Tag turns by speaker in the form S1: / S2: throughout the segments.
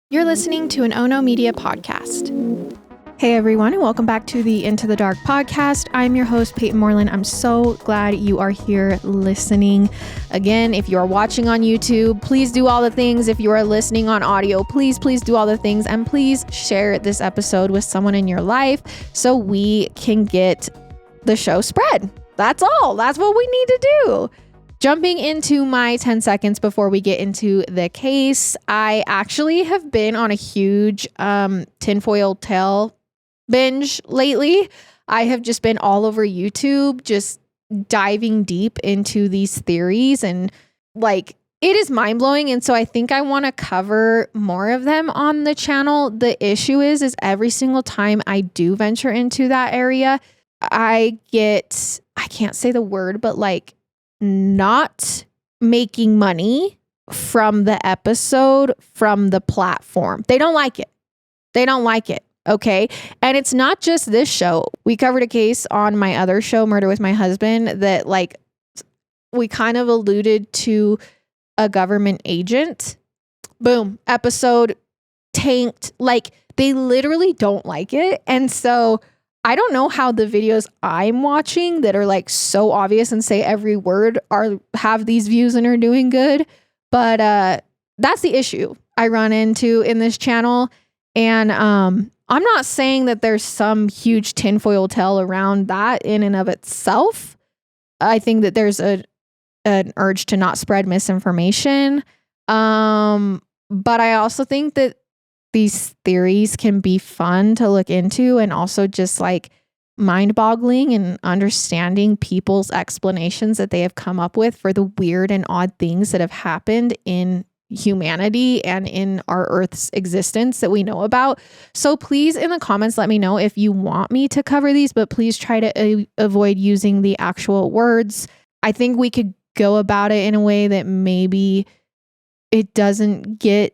S1: You're listening to an Ono Media podcast. Hey everyone, and welcome back to the Into the Dark podcast. I'm your host, Payton Moreland. I'm so glad you are here listening. Again, if you are watching on YouTube, please do all the things. If you are listening on audio, please do all the things. And please share this episode with someone in your life so we can get the show spread. That's all. That's what we need to do. Jumping into my 10 seconds before we get into the case, I actually have been on a huge tinfoil tale binge lately. I have just been all over YouTube, just diving deep into these theories, and it is mind blowing. And so I think I want to cover more of them on the channel. The issue is every single time I do venture into that area, I can't say the word, but not making money from the episode, from the platform. They don't like it. Okay. And it's not just this show. We covered a case on my other show, Murder with My Husband, that we kind of alluded to a government agent. Boom. Episode tanked. They literally don't like it. And so I don't know how the videos I'm watching that are so obvious and say every word have these views and are doing good. But that's the issue I run into in this channel. And I'm not saying that there's some huge tinfoil tale around that in and of itself. I think that there's an urge to not spread misinformation. But I also think that these theories can be fun to look into, and also just mind-boggling and understanding people's explanations that they have come up with for the weird and odd things that have happened in humanity and in our Earth's existence that we know about. So please, in the comments, let me know if you want me to cover these, but please try to avoid using the actual words. I think we could go about it in a way that maybe it doesn't get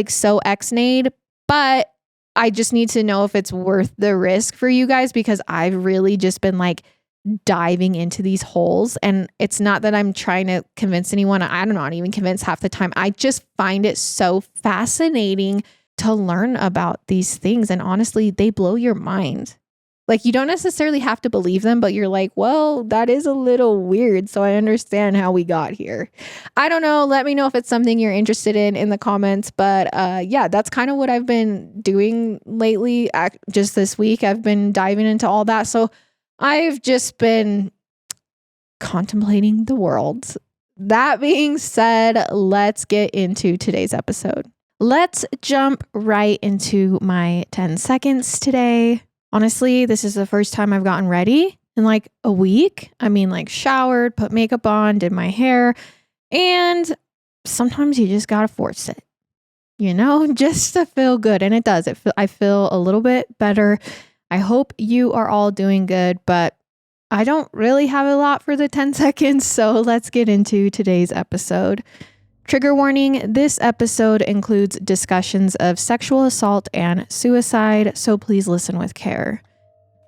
S1: so X-nayed, but I just need to know if it's worth the risk for you guys, because I've really just been diving into these holes. And it's not that I'm trying to convince anyone. I'm not even convinced half the time. I just find it so fascinating to learn about these things. And honestly, they blow your mind. You don't necessarily have to believe them, but you're well, that is a little weird. So I understand how we got here. I don't know. Let me know if it's something you're interested in the comments. But yeah, that's kind of what I've been doing lately. Just this week, I've been diving into all that. So I've just been contemplating the world. That being said, let's get into today's episode. Let's jump right into my 10 seconds today. Honestly, this is the first time I've gotten ready in a week. I mean, showered, put makeup on, did my hair. And sometimes you just got to force it, just to feel good. And it does. I feel a little bit better. I hope you are all doing good, but I don't really have a lot for the 10 seconds. So let's get into today's episode. Trigger warning, this episode includes discussions of sexual assault and suicide, so please listen with care.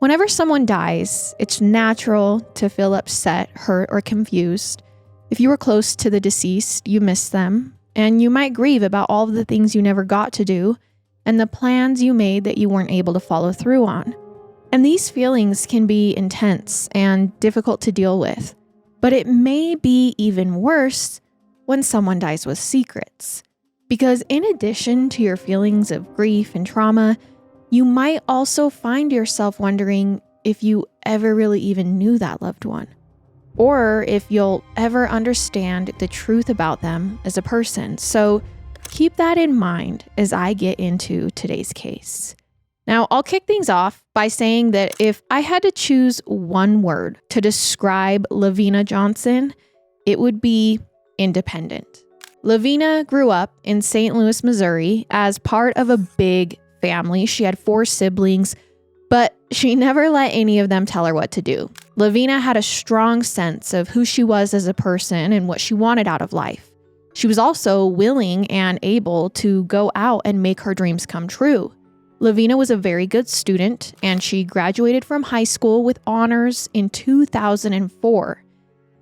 S1: Whenever someone dies, it's natural to feel upset, hurt, or confused. If you were close to the deceased, you miss them, and you might grieve about all of the things you never got to do and the plans you made that you weren't able to follow through on. And these feelings can be intense and difficult to deal with, but it may be even worse when someone dies with secrets. Because in addition to your feelings of grief and trauma, you might also find yourself wondering if you ever really even knew that loved one, or if you'll ever understand the truth about them as a person. So keep that in mind as I get into today's case. Now, I'll kick things off by saying that if I had to choose one word to describe Lavina Johnson, it would be independent. Lavina grew up in St. Louis, Missouri as part of a big family. She had 4 siblings, but she never let any of them tell her what to do. Lavina had a strong sense of who she was as a person and what she wanted out of life. She was also willing and able to go out and make her dreams come true. Lavina was a very good student, and she graduated from high school with honors in 2004.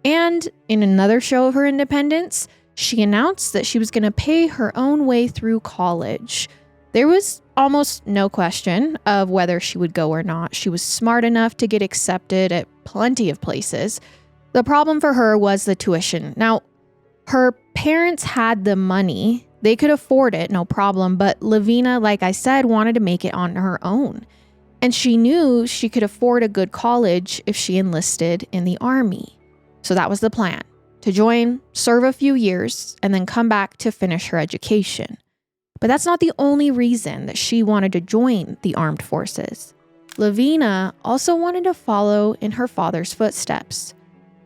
S1: And in another show of her independence, she announced that she was going to pay her own way through college. There was almost no question of whether she would go or not. She was smart enough to get accepted at plenty of places. The problem for her was the tuition. Now, her parents had the money. They could afford it, no problem. But Lavina, like I said, wanted to make it on her own. And she knew she could afford a good college if she enlisted in the Army. So that was the plan, to join, serve a few years, and then come back to finish her education. But that's not the only reason that she wanted to join the armed forces. Lavina also wanted to follow in her father's footsteps.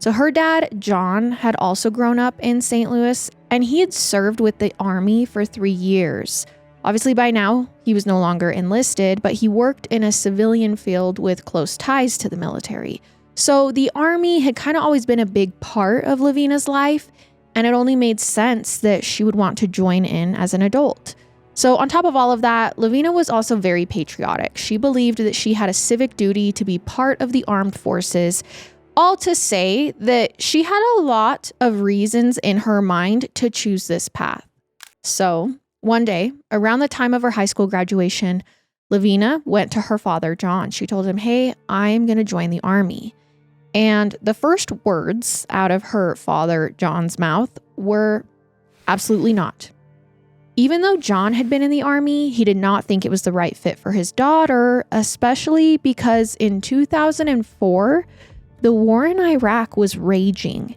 S1: So her dad, John, had also grown up in St. Louis, and he had served with the Army for 3 years. Obviously, by now, he was no longer enlisted, but he worked in a civilian field with close ties to the military. So the Army had kind of always been a big part of Lavina's life, and it only made sense that she would want to join in as an adult. So on top of all of that, Lavina was also very patriotic. She believed that she had a civic duty to be part of the armed forces, all to say that she had a lot of reasons in her mind to choose this path. So one day, around the time of her high school graduation, Lavina went to her father, John. She told him, "Hey, I'm going to join the Army." And the first words out of her father, John's mouth were, "Absolutely not." Even though John had been in the Army, he did not think it was the right fit for his daughter, especially because in 2004, the war in Iraq was raging.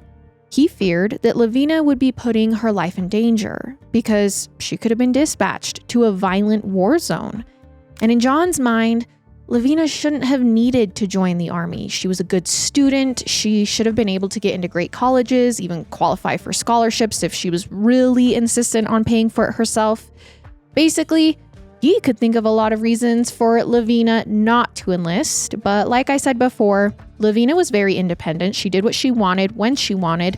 S1: He feared that Lavina would be putting her life in danger because she could have been dispatched to a violent war zone. And in John's mind, Lavina shouldn't have needed to join the Army. She was a good student. She should have been able to get into great colleges, even qualify for scholarships if she was really insistent on paying for it herself. Basically, he could think of a lot of reasons for Lavina not to enlist. But like I said before, Lavina was very independent. She did what she wanted when she wanted,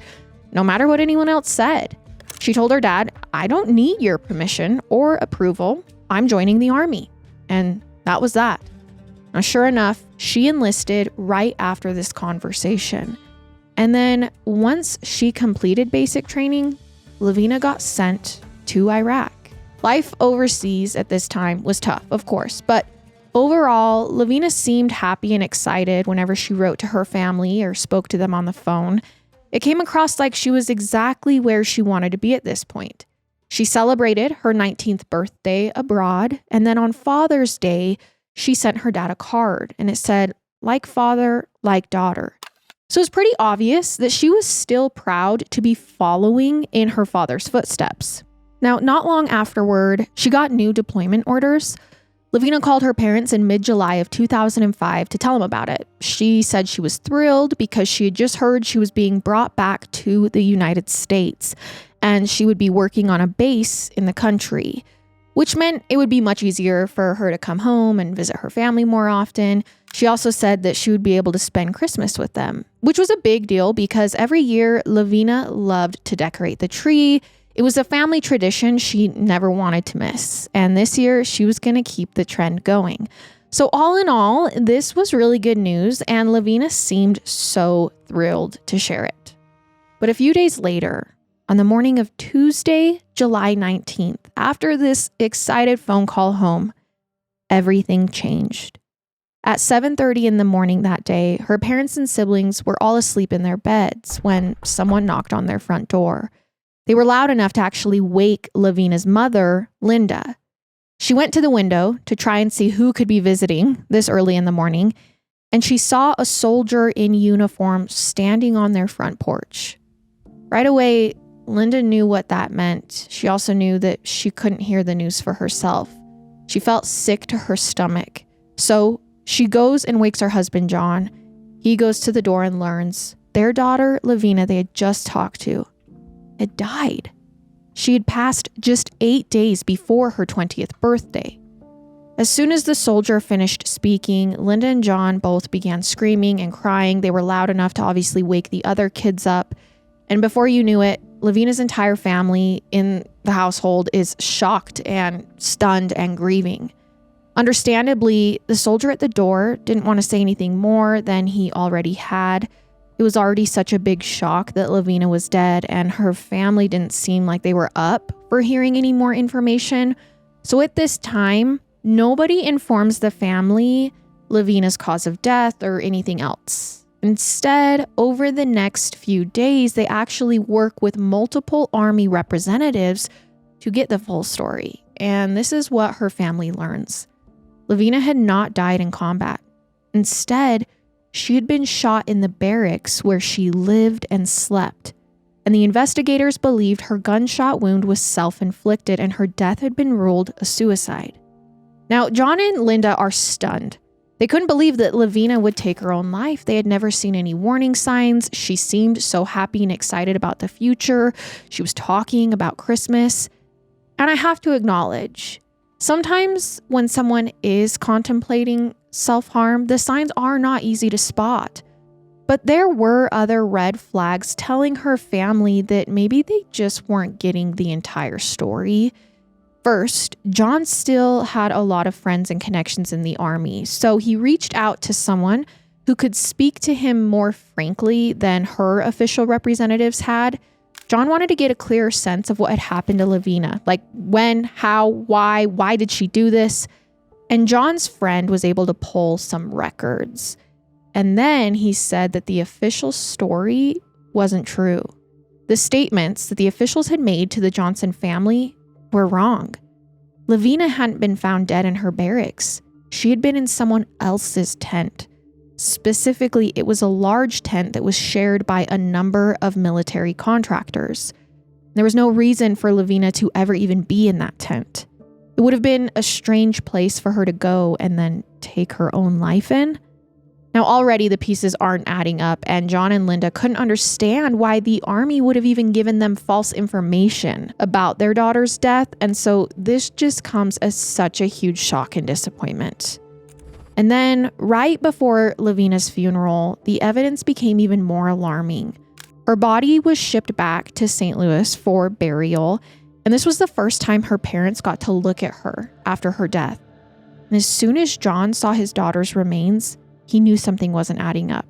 S1: no matter what anyone else said. She told her dad, "I don't need your permission or approval. I'm joining the Army." And that was that. Now, sure enough, she enlisted right after this conversation. And then once she completed basic training, Lavina got sent to Iraq. Life overseas at this time was tough, of course, but overall, Lavina seemed happy and excited whenever she wrote to her family or spoke to them on the phone. It came across like she was exactly where she wanted to be at this point. She celebrated her 19th birthday abroad, and then on Father's Day, she sent her dad a card, and it said, "Like father, like daughter." So it's pretty obvious that she was still proud to be following in her father's footsteps. Now, not long afterward, she got new deployment orders. Lavina called her parents in mid-July of 2005 to tell them about it. She said she was thrilled because she had just heard she was being brought back to the United States, and she would be working on a base in the country, which meant it would be much easier for her to come home and visit her family more often. She also said that she would be able to spend Christmas with them, which was a big deal because every year Lavina loved to decorate the tree. It was a family tradition she never wanted to miss. And this year she was going to keep the trend going. So all in all, this was really good news, and Lavina seemed so thrilled to share it. But a few days later, on the morning of Tuesday, July 19th, after this excited phone call home, everything changed. At 7:30 in the morning that day, her parents and siblings were all asleep in their beds when someone knocked on their front door. They were loud enough to actually wake Lavina's mother, Linda. She went to the window to try and see who could be visiting this early in the morning, and she saw a soldier in uniform standing on their front porch. Right away, Linda knew what that meant. She also knew that she couldn't hear the news for herself. She felt sick to her stomach. So she goes and wakes her husband, John. He goes to the door and learns their daughter, Lavina, they had just talked to, had died. She had passed just 8 days before her 20th birthday. As soon as the soldier finished speaking, Linda and John both began screaming and crying. They were loud enough to obviously wake the other kids up. And before you knew it, Lavina's entire family in the household is shocked and stunned and grieving. Understandably, the soldier at the door didn't want to say anything more than he already had. It was already such a big shock that Lavina was dead, and her family didn't seem like they were up for hearing any more information. So at this time, nobody informs the family Lavina's cause of death or anything else. Instead, over the next few days, they actually work with multiple Army representatives to get the full story. And this is what her family learns. Lavina had not died in combat. Instead, she had been shot in the barracks where she lived and slept. And the investigators believed her gunshot wound was self-inflicted and her death had been ruled a suicide. Now, John and Linda are stunned. They couldn't believe that Lavina would take her own life. They had never seen any warning signs. She seemed so happy and excited about the future. She was talking about Christmas. And I have to acknowledge, sometimes when someone is contemplating self-harm, the signs are not easy to spot. But there were other red flags telling her family that maybe they just weren't getting the entire story. First, John still had a lot of friends and connections in the Army, so he reached out to someone who could speak to him more frankly than her official representatives had. John wanted to get a clearer sense of what had happened to Lavina, like when, how, why did she do this? And John's friend was able to pull some records. And then he said that the official story wasn't true. The statements that the officials had made to the Johnson family were wrong. Lavina hadn't been found dead in her barracks. She had been in someone else's tent. Specifically, it was a large tent that was shared by a number of military contractors. There was no reason for Lavina to ever even be in that tent. It would have been a strange place for her to go and then take her own life in. Now, already the pieces aren't adding up, and John and Linda couldn't understand why the Army would have even given them false information about their daughter's death, and so this just comes as such a huge shock and disappointment. And then, right before Lavina's funeral, the evidence became even more alarming. Her body was shipped back to St. Louis for burial, and this was the first time her parents got to look at her after her death. And as soon as John saw his daughter's remains, he knew something wasn't adding up.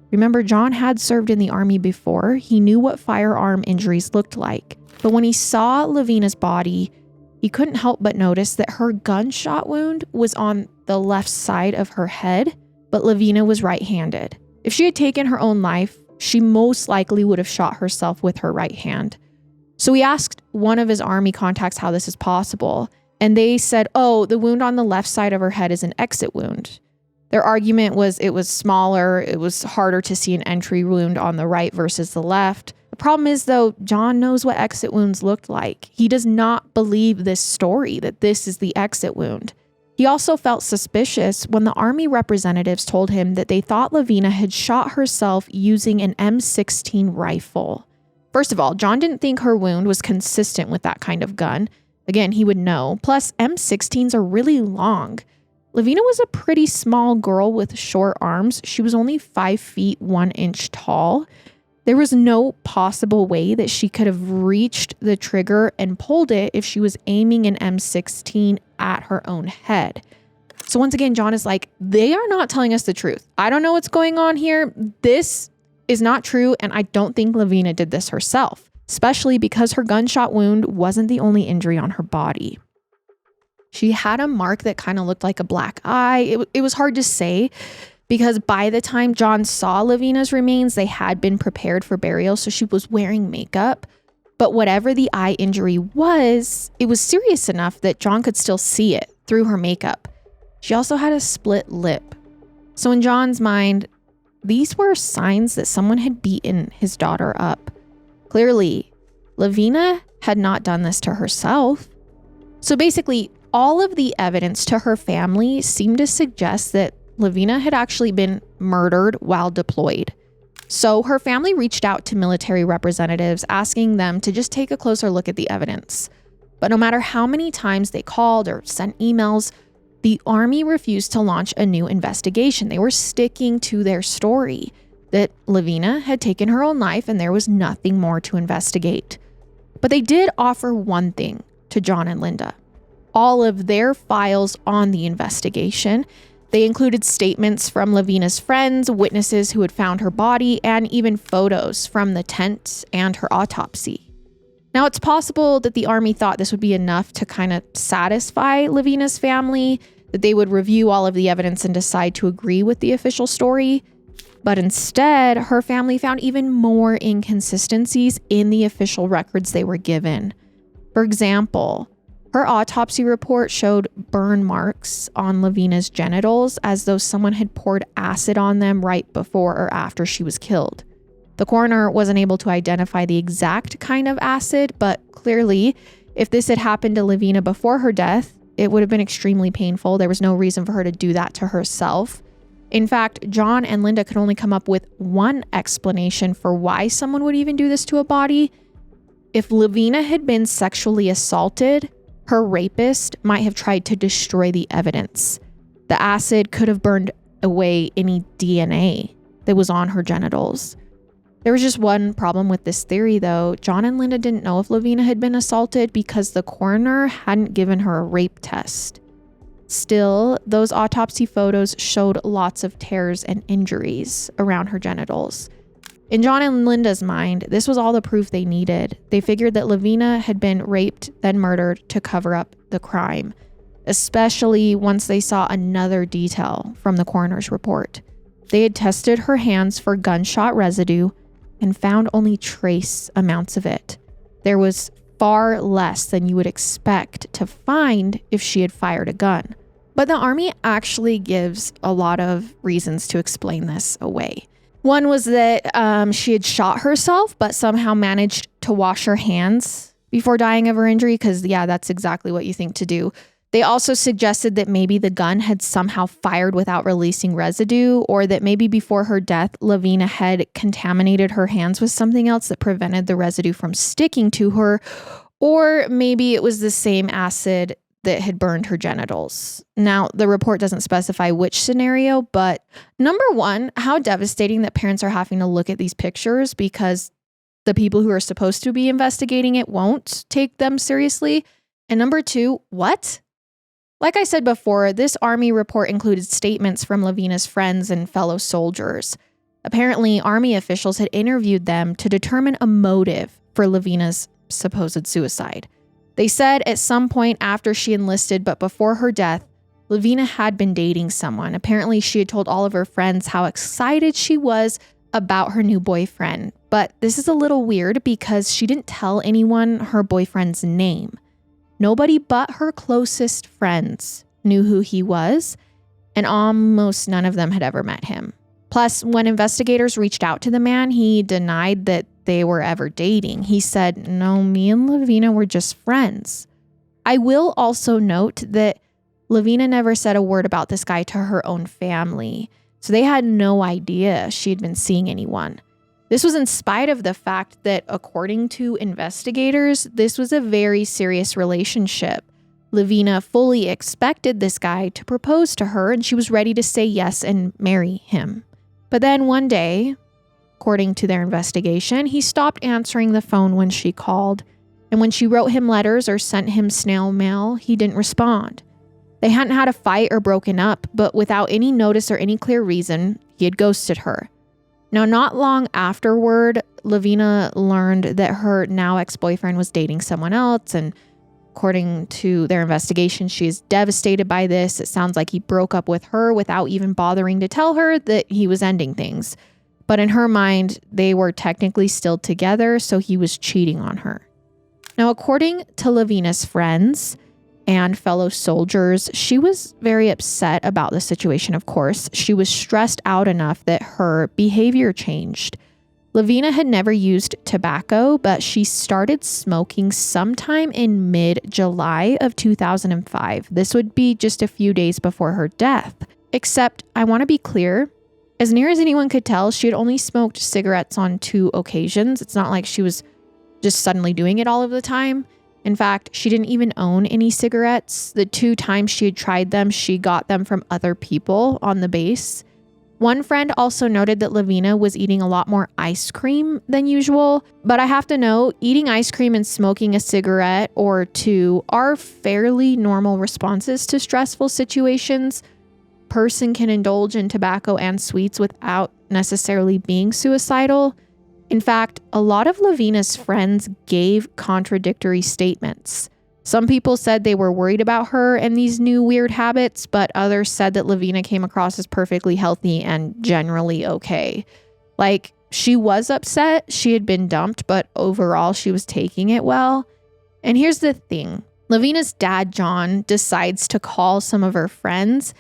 S1: Remember, John had served in the Army before. He knew what firearm injuries looked like. But when he saw Lavina's body, he couldn't help but notice that her gunshot wound was on the left side of her head, but Lavina was right-handed. If she had taken her own life, she most likely would have shot herself with her right hand. So he asked one of his Army contacts how this is possible, and they said, oh, the wound on the left side of her head is an exit wound. Their argument was it was smaller, it was harder to see an entry wound on the right versus the left. The problem is, though, John knows what exit wounds looked like. He does not believe this story, that this is the exit wound. He also felt suspicious when the Army representatives told him that they thought Lavina had shot herself using an M16 rifle. First of all, John didn't think her wound was consistent with that kind of gun. Again, he would know. Plus, M16s are really long. Lavina was a pretty small girl with short arms. She was only 5 feet 1 inch tall. There was no possible way that she could have reached the trigger and pulled it if she was aiming an M16 at her own head. So once again, John is like, they are not telling us the truth. I don't know what's going on here. This is not true, and I don't think Lavina did this herself, especially because her gunshot wound wasn't the only injury on her body. She had a mark that kind of looked like a black eye. It was hard to say because by the time John saw Lavina's remains, they had been prepared for burial, so she was wearing makeup. But whatever the eye injury was, it was serious enough that John could still see it through her makeup. She also had a split lip. So in John's mind, these were signs that someone had beaten his daughter up. Clearly, Lavina had not done this to herself. So basically, all of the evidence to her family seemed to suggest that Lavina had actually been murdered while deployed. So her family reached out to military representatives asking them to just take a closer look at the evidence. But no matter how many times they called or sent emails, the Army refused to launch a new investigation. They were sticking to their story that Lavina had taken her own life and there was nothing more to investigate. But they did offer one thing to John and Linda: all of their files on the investigation They included statements from Lavina's friends, witnesses who had found her body, and even photos from the tent and her autopsy. Now, it's possible that the Army thought this would be enough to kind of satisfy Lavina's family, that they would review all of the evidence and decide to agree with the official story. But instead, her family found even more inconsistencies in the official records they were given. For example, her autopsy report showed burn marks on Lavina's genitals as though someone had poured acid on them right before or after she was killed. The coroner wasn't able to identify the exact kind of acid, but clearly, if this had happened to Lavina before her death, it would have been extremely painful. There was no reason for her to do that to herself. In fact, John and Linda could only come up with one explanation for why someone would even do this to a body. If Lavina had been sexually assaulted, her rapist might have tried to destroy the evidence. The acid could have burned away any DNA that was on her genitals. There was just one problem with this theory, though. John and Linda didn't know if Lavina had been assaulted because the coroner hadn't given her a rape test. Still, those autopsy photos showed lots of tears and injuries around her genitals. In John and Linda's mind, this was all the proof they needed. They figured that Lavina had been raped, then murdered to cover up the crime, especially once they saw another detail from the coroner's report. They had tested her hands for gunshot residue and found only trace amounts of it. There was far less than you would expect to find if she had fired a gun. But the Army actually gives a lot of reasons to explain this away. One was that she had shot herself, but somehow managed to wash her hands before dying of her injury, because, yeah, that's exactly what you think to do. They also suggested that maybe the gun had somehow fired without releasing residue, or that maybe before her death, Lavina had contaminated her hands with something else that prevented the residue from sticking to her, or maybe it was the same acid that had burned her genitals. Now, the report doesn't specify which scenario, but number one, how devastating that parents are having to look at these pictures because the people who are supposed to be investigating it won't take them seriously. And number two, what? Like I said before, this Army report included statements from Lavina's friends and fellow soldiers. Apparently, Army officials had interviewed them to determine a motive for Lavina's supposed suicide. They said at some point after she enlisted, but before her death, Lavina had been dating someone. Apparently, she had told all of her friends how excited she was about her new boyfriend. But this is a little weird because she didn't tell anyone her boyfriend's name. Nobody but her closest friends knew who he was, and almost none of them had ever met him. Plus, when investigators reached out to the man, he denied that they were ever dating. He said, "No, me and Lavina were just friends." I will also note that Lavina never said a word about this guy to her own family, so they had no idea she had been seeing anyone. This was in spite of the fact that, according to investigators, this was a very serious relationship. Lavina fully expected this guy to propose to her, and she was ready to say yes and marry him. But then one day, according to their investigation, he stopped answering the phone when she called, and when she wrote him letters or sent him snail mail, he didn't respond. They hadn't had a fight or broken up, but without any notice or any clear reason, he had ghosted her. Now, not long afterward, Lavina learned that her now ex-boyfriend was dating someone else, and according to their investigation, she is devastated by this. It sounds like he broke up with her without even bothering to tell her that he was ending things. But in her mind, they were technically still together, so he was cheating on her. Now, according to Lavina's friends and fellow soldiers, she was very upset about the situation, of course. She was stressed out enough that her behavior changed. Lavina had never used tobacco, but she started smoking sometime in mid-July of 2005. This would be just a few days before her death. Except, I want to be clear, as near as anyone could tell, she had only smoked cigarettes on 2 occasions. It's not like she was just suddenly doing it all of the time. In fact, she didn't even own any cigarettes. The 2 times she had tried them, she got them from other people on the base. One friend also noted that Lavina was eating a lot more ice cream than usual, but I have to know, eating ice cream and smoking a cigarette or 2 are fairly normal responses to stressful situations. person can indulge in tobacco and sweets without necessarily being suicidal. In fact, a lot of Lavina's friends gave contradictory statements. Some people said they were worried about her and these new weird habits, but others said that Lavina came across as perfectly healthy and generally okay. Like, she was upset, she had been dumped, but overall she was taking it well. And here's the thing. Lavina's dad, John, decides to call some of her friends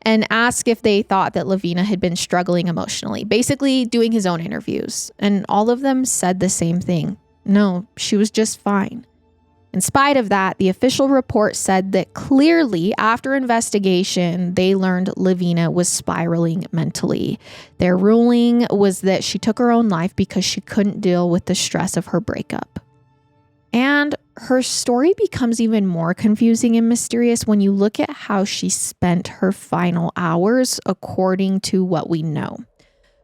S1: and ask if they thought that Lavina had been struggling emotionally, basically doing his own interviews. And all of them said the same thing. No, she was just fine. In spite of that, the official report said that clearly after investigation, they learned Lavina was spiraling mentally. Their ruling was that she took her own life because she couldn't deal with the stress of her breakup. And her story becomes even more confusing and mysterious when you look at how she spent her final hours, according to what we know.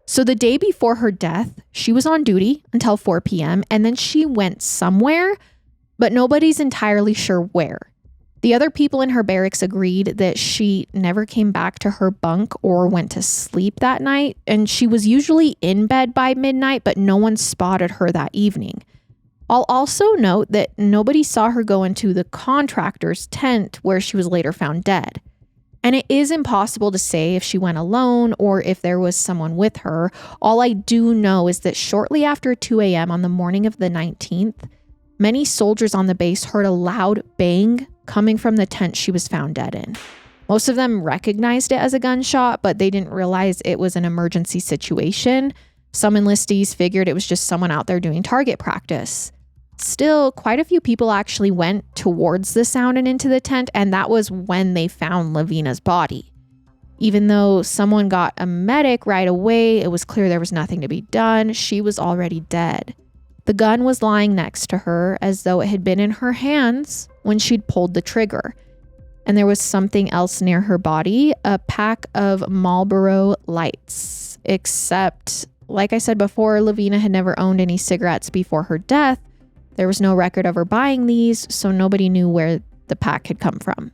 S1: So the day before her death, she was on duty until 4 p.m. and then she went somewhere, but nobody's entirely sure where. The other people in her barracks agreed that she never came back to her bunk or went to sleep that night, and she was usually in bed by midnight, but no one spotted her that evening. I'll also note that nobody saw her go into the contractor's tent where she was later found dead. And it is impossible to say if she went alone or if there was someone with her. All I do know is that shortly after 2 a.m. on the morning of the 19th, many soldiers on the base heard a loud bang coming from the tent she was found dead in. Most of them recognized it as a gunshot, but they didn't realize it was an emergency situation. Some enlistees figured it was just someone out there doing target practice. Still, quite a few people actually went towards the sound and into the tent, and that was when they found Lavina's body. Even though someone got a medic right away, it was clear there was nothing to be done. She was already dead. The gun was lying next to her as though it had been in her hands when she'd pulled the trigger. And there was something else near her body, a pack of Marlboro Lights. Except, like I said before, Lavina had never owned any cigarettes before her death. There was no record of her buying these, so nobody knew where the pack had come from.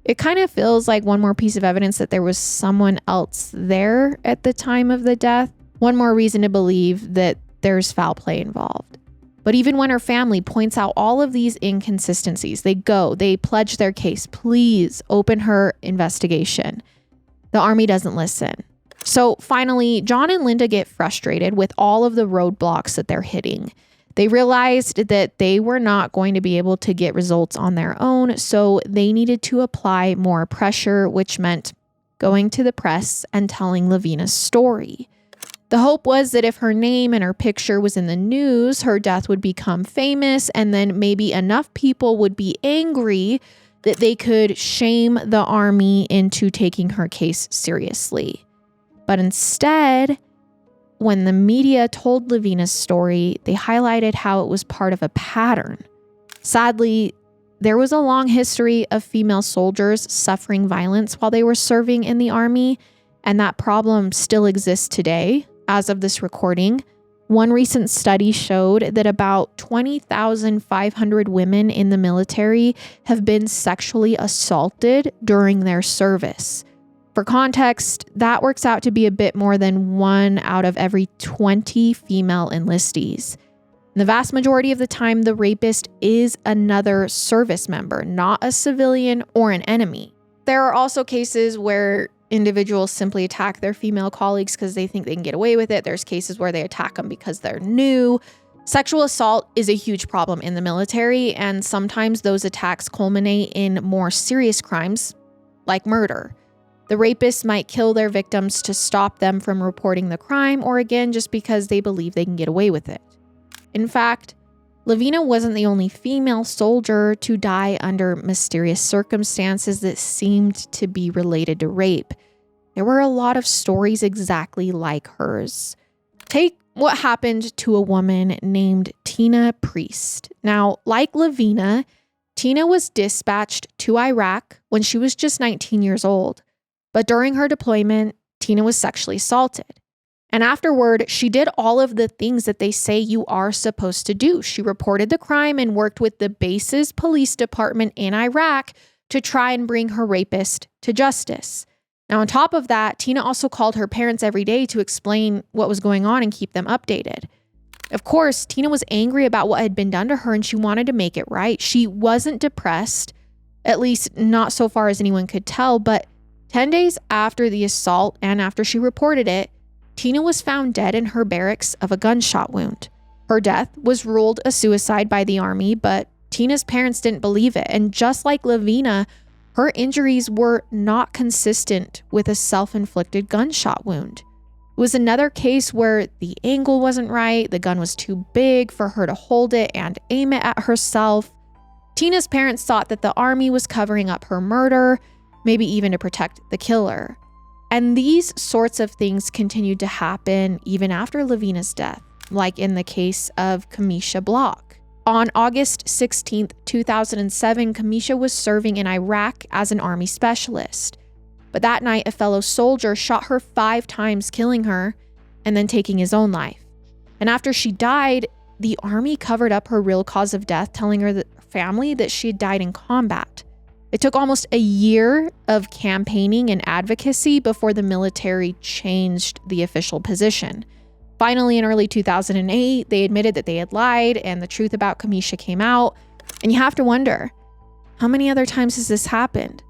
S1: It kind of feels like one more piece of evidence that there was someone else there at the time of the death. One more reason to believe that there's foul play involved. But even when her family points out all of these inconsistencies, they pledge their case. Please open her investigation. The Army doesn't listen. So finally, John and Linda get frustrated with all of the roadblocks that they're hitting. They realized that they were not going to be able to get results on their own, so they needed to apply more pressure, which meant going to the press and telling Lavina's story. The hope was that if her name and her picture was in the news, her death would become famous, and then maybe enough people would be angry that they could shame the Army into taking her case seriously. But instead, when the media told Lavina's story, they highlighted how it was part of a pattern. Sadly, there was a long history of female soldiers suffering violence while they were serving in the Army, and that problem still exists today, as of this recording. One recent study showed that about 20,500 women in the military have been sexually assaulted during their service. For context, that works out to be a bit more than 1 out of every 20 female enlistees. The vast majority of the time, the rapist is another service member, not a civilian or an enemy. There are also cases where individuals simply attack their female colleagues because they think they can get away with it. There's cases where they attack them because they're new. Sexual assault is a huge problem in the military, and sometimes those attacks culminate in more serious crimes like murder. The rapists might kill their victims to stop them from reporting the crime, or again, just because they believe they can get away with it. In fact, Lavina wasn't the only female soldier to die under mysterious circumstances that seemed to be related to rape. There were a lot of stories exactly like hers. Take what happened to a woman named Tina Priest. Now, like Lavina, Tina was dispatched to Iraq when she was just 19 years old. But during her deployment, Tina was sexually assaulted. And afterward, she did all of the things that they say you are supposed to do. She reported the crime and worked with the base's police department in Iraq to try and bring her rapist to justice. Now, on top of that, Tina also called her parents every day to explain what was going on and keep them updated. Of course, Tina was angry about what had been done to her and she wanted to make it right. She wasn't depressed, at least not so far as anyone could tell, but 10 days after the assault and after she reported it, Tina was found dead in her barracks of a gunshot wound. Her death was ruled a suicide by the Army, but Tina's parents didn't believe it. And just like Lavina, her injuries were not consistent with a self-inflicted gunshot wound. It was another case where the angle wasn't right, the gun was too big for her to hold it and aim it at herself. Tina's parents thought that the Army was covering up her murder, maybe even to protect the killer. And these sorts of things continued to happen even after Lavina's death, like in the case of Kamisha Block. On August 16, 2007, Kamisha was serving in Iraq as an Army specialist. But that night, a fellow soldier shot her 5 times, killing her and then taking his own life. And after she died, the Army covered up her real cause of death, telling her family that she had died in combat. It took almost a year of campaigning and advocacy before the military changed the official position. Finally, in early 2008, they admitted that they had lied and the truth about Kamisha came out. And you have to wonder, how many other times has this happened?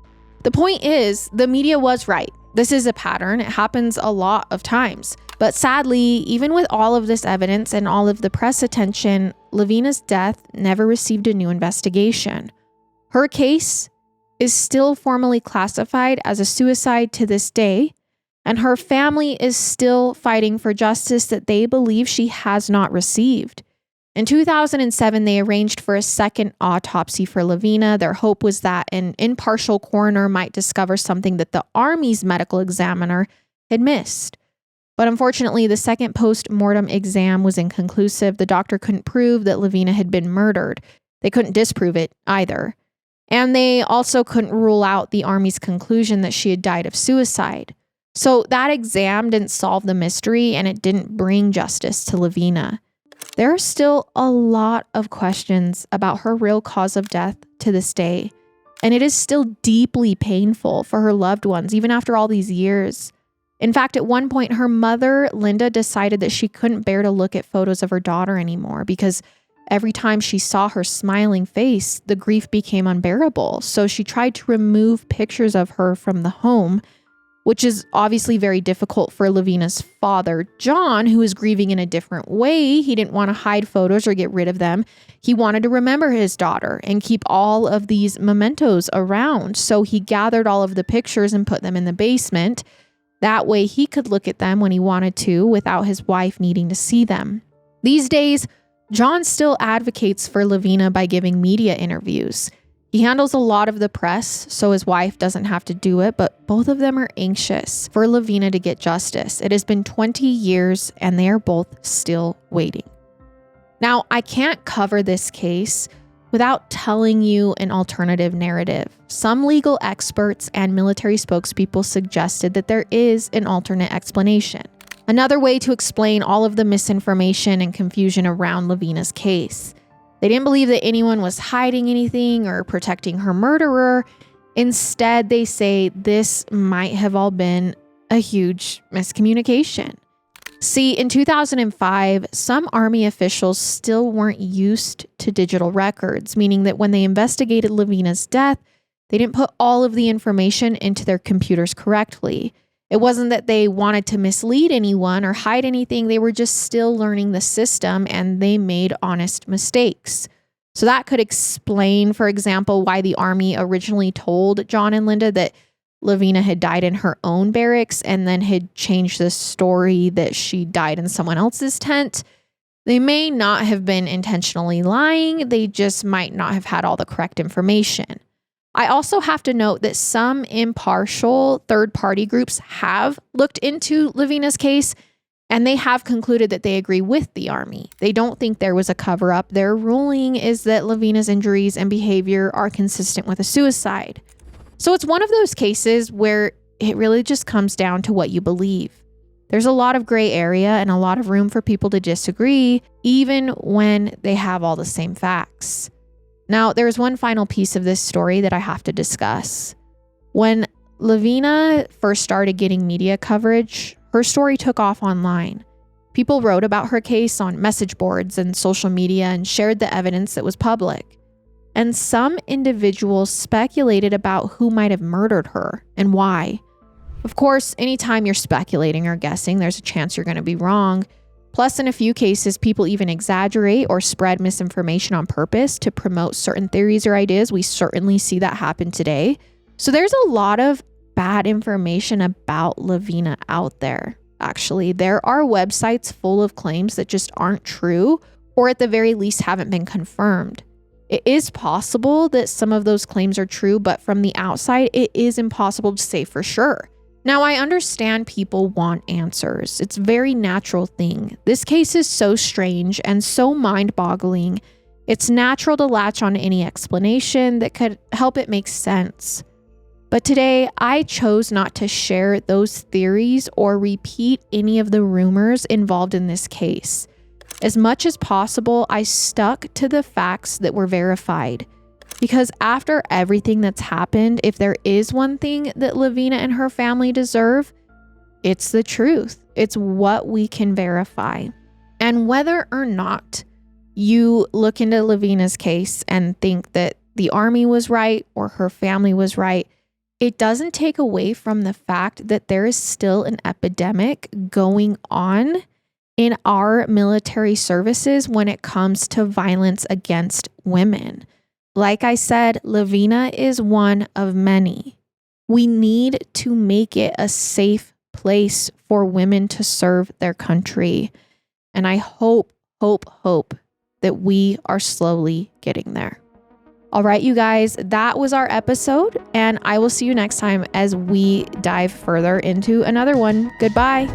S1: The point is, the media was right. This is a pattern. It happens a lot of times. But sadly, even with all of this evidence and all of the press attention, Lavina's death never received a new investigation. Her case is still formally classified as a suicide to this day, and her family is still fighting for justice that they believe she has not received. In 2007, they arranged for a second autopsy for Lavina. Their hope was that an impartial coroner might discover something that the Army's medical examiner had missed. But unfortunately, the second post-mortem exam was inconclusive. The doctor couldn't prove that Lavina had been murdered. They couldn't disprove it either. And they also couldn't rule out the Army's conclusion that she had died of suicide. So that exam didn't solve the mystery and it didn't bring justice to Lavina. There are still a lot of questions about her real cause of death to this day. And it is still deeply painful for her loved ones, even after all these years. In fact, at one point, her mother, Linda, decided that she couldn't bear to look at photos of her daughter anymore because every time she saw her smiling face, the grief became unbearable. So she tried to remove pictures of her from the home, which is obviously very difficult for Lavina's father, John, who is grieving in a different way. He didn't want to hide photos or get rid of them. He wanted to remember his daughter and keep all of these mementos around. So he gathered all of the pictures and put them in the basement. That way he could look at them when he wanted to without his wife needing to see them. These days, John still advocates for Lavina by giving media interviews. He handles a lot of the press, so his wife doesn't have to do it, but both of them are anxious for Lavina to get justice. It has been 20 years and they are both still waiting. Now, I can't cover this case without telling you an alternative narrative. Some legal experts and military spokespeople suggested that there is an alternate explanation. Another way to explain all of the misinformation and confusion around Lavina's case. They didn't believe that anyone was hiding anything or protecting her murderer. Instead, they say this might have all been a huge miscommunication. See, in 2005, some Army officials still weren't used to digital records, meaning that when they investigated Lavina's death, they didn't put all of the information into their computers correctly. It wasn't that they wanted to mislead anyone or hide anything. They were just still learning the system and they made honest mistakes. So that could explain, for example, why the Army originally told John and Linda that Lavina had died in her own barracks and then had changed the story that she died in someone else's tent. They may not have been intentionally lying. They just might not have had all the correct information. I also have to note that some impartial third-party groups have looked into Lavina's case, and they have concluded that they agree with the Army. They don't think there was a cover-up. Their ruling is that Lavina's injuries and behavior are consistent with a suicide. So it's one of those cases where it really just comes down to what you believe. There's a lot of gray area and a lot of room for people to disagree, even when they have all the same facts. Now, there's one final piece of this story that I have to discuss. When Lavina first started getting media coverage, her story took off online. People wrote about her case on message boards and social media and shared the evidence that was public. And some individuals speculated about who might have murdered her and why. Of course, anytime you're speculating or guessing, there's a chance you're going to be wrong. Plus, in a few cases, people even exaggerate or spread misinformation on purpose to promote certain theories or ideas. We certainly see that happen today. So there's a lot of bad information about Lavina out there. Actually, there are websites full of claims that just aren't true, or at the very least haven't been confirmed. It is possible that some of those claims are true, but from the outside, it is impossible to say for sure. Now, I understand people want answers. It's a very natural thing. This case is so strange and so mind-boggling. It's natural to latch on any explanation that could help it make sense. But today, I chose not to share those theories or repeat any of the rumors involved in this case. As much as possible, I stuck to the facts that were verified. Because after everything that's happened, if there is one thing that Lavina and her family deserve, it's the truth. It's what we can verify. And whether or not you look into Lavina's case and think that the army was right or her family was right, it doesn't take away from the fact that there is still an epidemic going on in our military services when it comes to violence against women. Like I said, Lavina is one of many. We need to make it a safe place for women to serve their country. And I hope that we are slowly getting there. All right, you guys, that was our episode, and I will see you next time as we dive further into another one. Goodbye.